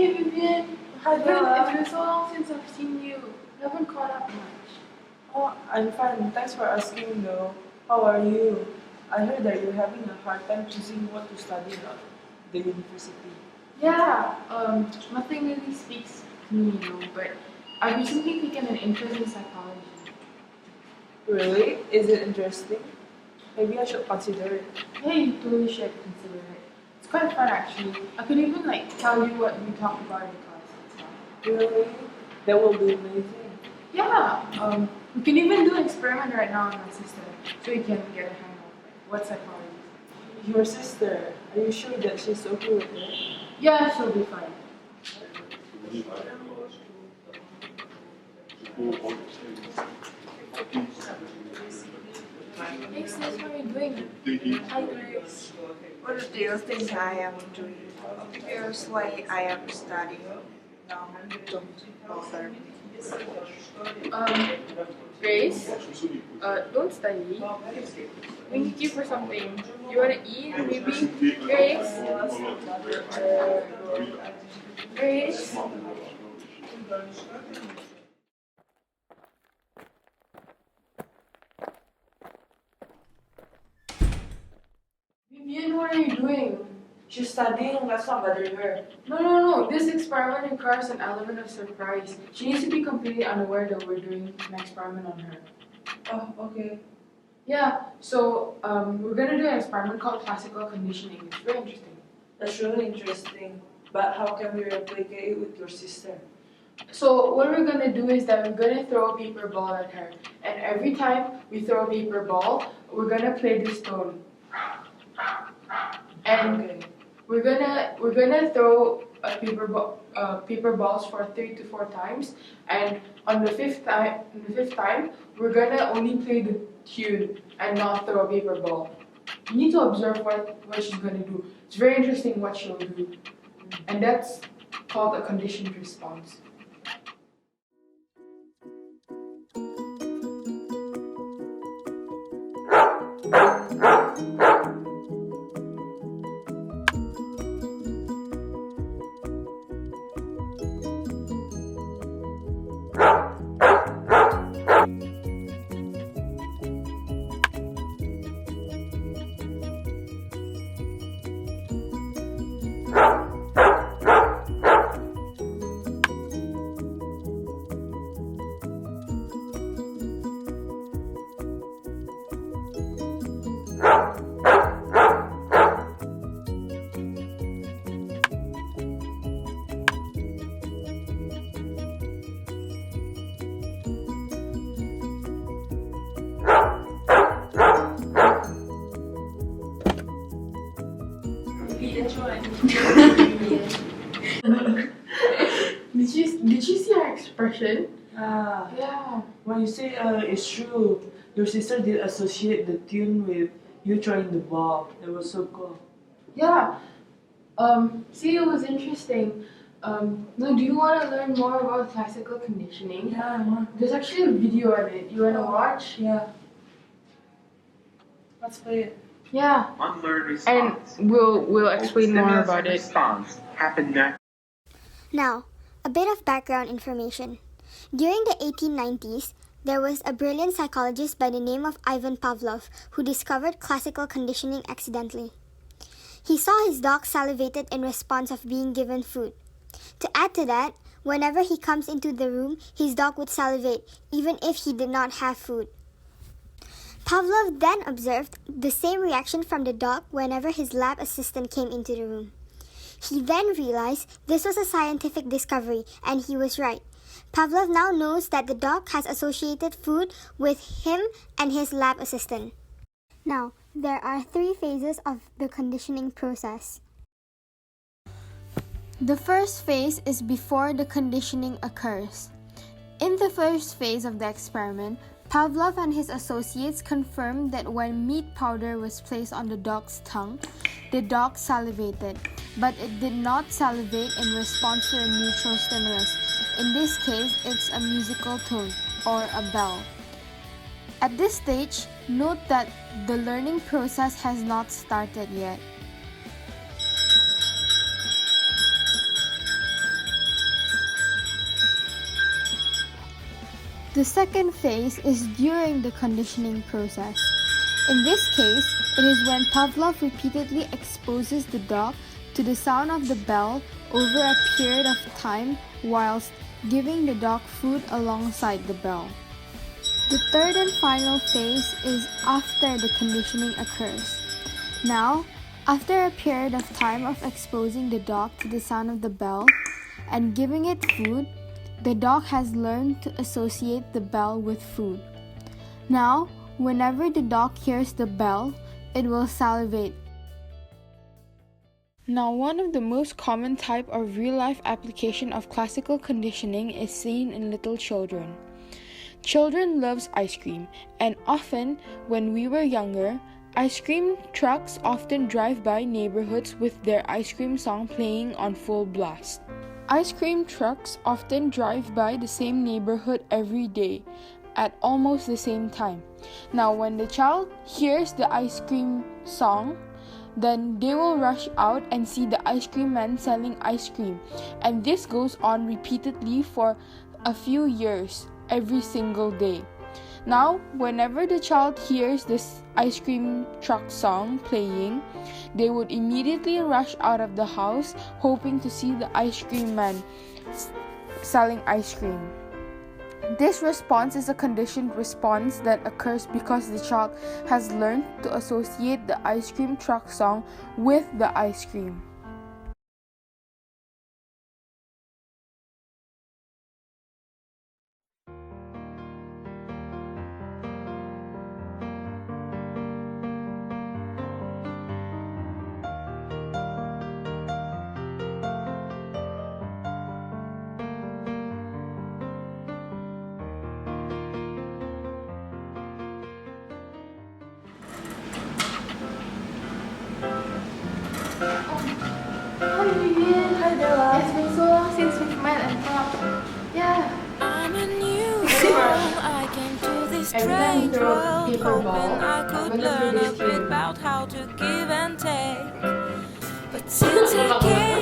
Hey Vivian, Hi, it's Bella. been so long since I've seen you. I haven't caught up much. Oh, I'm fine. Thanks for asking, though. How are you? I heard that you're having a hard time choosing what to study at the university. Yeah, nothing really speaks to me, but I recently taken an interest in psychology. Really? Is it interesting? Maybe I should consider it. Yeah, you totally should consider it. It's quite fun actually. I could even tell you what we talked about in class and stuff. Really? That will be amazing. Yeah, we can even do an experiment right now on my sister, so you can get a hang of what psychology is. Your sister, are you sure that she's okay with it? Yeah, she'll be fine. Hey sis, how are you doing? Hi Grace, what do you think I am doing? Here's why I am studying now. Don't bother me. Grace, don't study. We need you for something. You wanna eat, maybe? Grace? Grace? Vivian, what are you doing? She's studying. Let's not bother her. No. This experiment requires an element of surprise. She needs to be completely unaware that we're doing an experiment on her. Oh, okay. Yeah, so we're gonna do an experiment called classical conditioning. It's very interesting. That's really interesting. But how can we replicate it with your sister? So what we're gonna do is that we're gonna throw a paper ball at her, and every time we throw a paper ball, we're gonna play this tone. And Okay. we're gonna throw a paper balls for 3 to 4 times, and on the fifth time, we're gonna only play the tune and not throw a paper ball. You need to observe what she's gonna do. It's very interesting what she'll do, and that's called a conditioned response. Did you see her expression? Yeah. When you say it's true, your sister did associate the tune with you throwing the ball. That was so cool. Yeah. See, it was interesting. Now, do you want to learn more about classical conditioning? Yeah, I want. There's actually a video on it. You want to watch? Yeah. Let's play it. Yeah. Unlearned response. And we'll explain more about it. Response happened next. Now, a bit of background information. During the 1890s, there was a brilliant psychologist by the name of Ivan Pavlov who discovered classical conditioning accidentally. He saw his dog salivated in response of being given food. To add to that, whenever he comes into the room, his dog would salivate, even if he did not have food. Pavlov then observed the same reaction from the dog whenever his lab assistant came into the room. He then realized this was a scientific discovery, and he was right. Pavlov now knows that the dog has associated food with him and his lab assistant. Now, there are 3 phases of the conditioning process. The first phase is before the conditioning occurs. In the first phase of the experiment, Pavlov and his associates confirmed that when meat powder was placed on the dog's tongue, the dog salivated, but it did not salivate in response to a neutral stimulus. In this case, it's a musical tone or a bell. At this stage, note that the learning process has not started yet. The second phase is during the conditioning process. In this case, it is when Pavlov repeatedly exposes the dog to the sound of the bell over a period of time whilst giving the dog food alongside the bell. The third and final phase is after the conditioning occurs. Now, after a period of time of exposing the dog to the sound of the bell and giving it food, the dog has learned to associate the bell with food. Now, whenever the dog hears the bell, it will salivate. Now, one of the most common type of real-life application of classical conditioning is seen in little children. Children loves ice cream, and often, when we were younger, ice cream trucks often drive by neighborhoods with their ice cream song playing on full blast. Ice cream trucks often drive by the same neighborhood every day at almost the same time. Now, when the child hears the ice cream song, then they will rush out and see the ice cream man selling ice cream. And this goes on repeatedly for a few years, every single day. Now, whenever the child hears this ice cream truck song playing, they would immediately rush out of the house hoping to see the ice cream man selling ice cream. This response is a conditioned response that occurs because the child has learned to associate the ice cream truck song with the ice cream. Hi Vivian. Hi Della. It's been so long since we've met and talked. Yeah. I'm a new soul. I came to this Every time we strange throw a world, paper hoping ball, I I'm could gonna learn do a this bit too. about how to give and take. But since I came